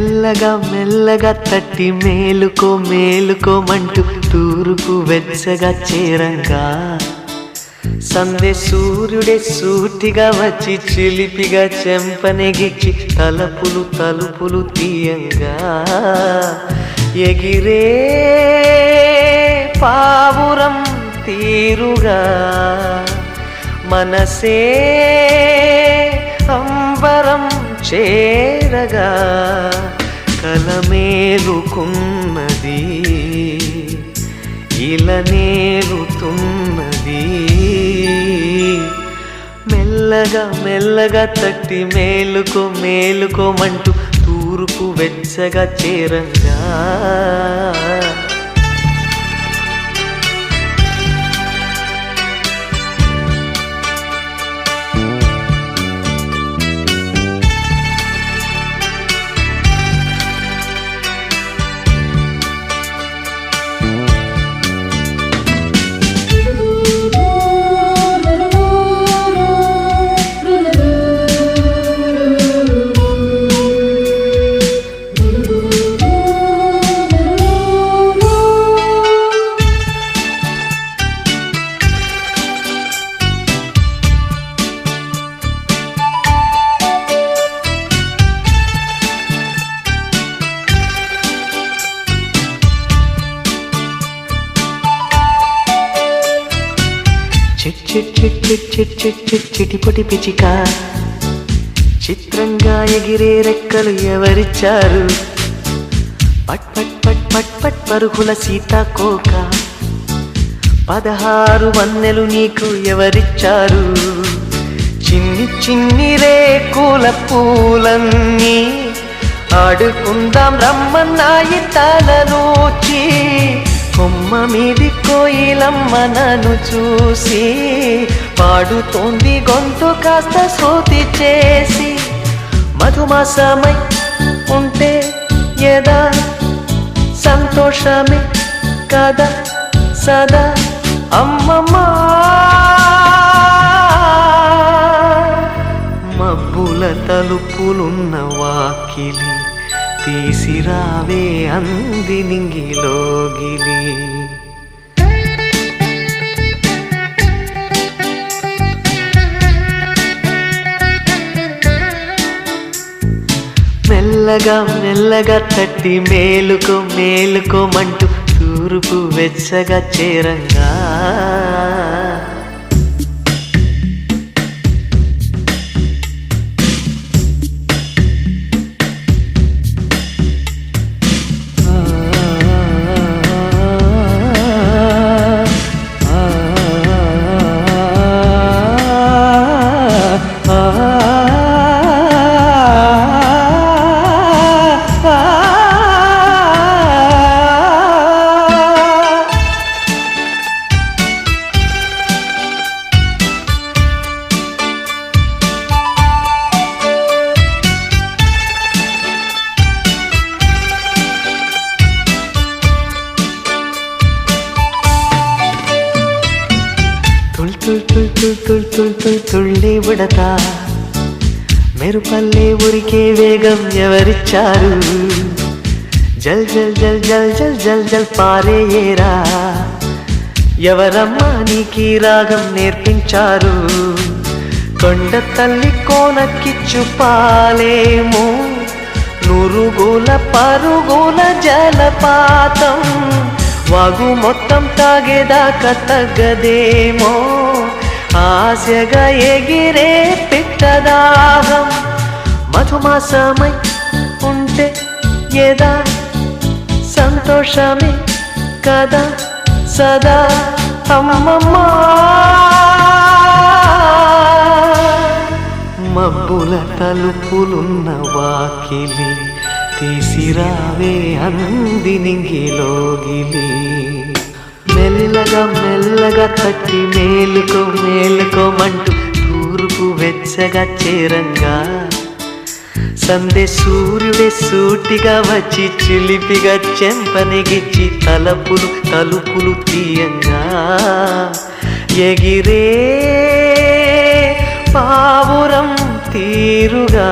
మెల్లగా మెల్లగా తట్టి మేలుకో మేలుకోమంటూ తూర్పు వెచ్చగా చేరంగా సందే సూర్యుడే సూటిగా వచ్చి చిలిపిగా చెంపనెగిచ్చి తలుపులు తలుపులు తీయంగా ఎగిరే పావురం తీరుగా మనసే అంబరం చేరగా కలమేలుకున్నది ఇలనేలుతున్నది మెల్లగా మెల్లగా తట్టి మేలుకో మేలుకోమంటూ తూర్పు వెచ్చగా చేరంగా చిటిపొటి పిచిక చిత్రంగా ఎగిరే రెక్కలు ఎవరిచ్చారు పట్ పట్ పట్ పట్ పట్ పరుగుల సీతాకోక 16 వన్నెలు నీకు ఎవరిచ్చారు చిన్ని చిన్ని రేకుల పూలన్నీ ఆడుకుందాం రమ్మన్నాయి తలలోచి కొమ్మ మీది కోయిలమ్మ నన్ను చూసి పాడుతోంది గొంతు కాస్త శృతి చేసి మధుమాసమై ఉంటే ఎదా సంతోషమే కదా సదా అమ్మమ్మ మబ్బుల తలుపులున్న వాకిలి తీసిరావే అంది నింగిలోగిలి మెల్లగా మెల్లగా తట్టి మేలుకో మేలుకోమంటూ తూర్పు వెచ్చగా చేరంగా తుళ్ళి ఉడతా మెరుపల్లే ఉరికే వేగం ఎవరిచ్చారు జల్ జల్ జల్ జల్ జల్ జల్ జల్ పారే ఏరా ఎవరమ్మా నీకీ రాగం నేర్పించారు కొండ తల్లి కోనకిచ్చు పాలేమో నురుగుల పరుగుల జలపాతం వాగు మొత్తం తాగేదాకా తగ్గదేమో ఆశగా ఎగిరే పిట్టదాహం మధుమాసమై ఉంటే ఎదా సంతోషమే కదా సదా అమ్మమ్మ మబ్బుల తలుపులున్న వాకిలి తీసిరావే అంది నింగిలోగిలి మెల్లగా మెల్లగా తట్టి మేలుకో మేలుకోమంటూ తూర్పు వెచ్చగా చేరంగా సందే సూర్యుడే సూటిగా వచ్చి చిలిపిగా చెంపనెగిచ్చి తలుపులు తలుపులు తీయంగా ఎగిరే పావురం తీరుగా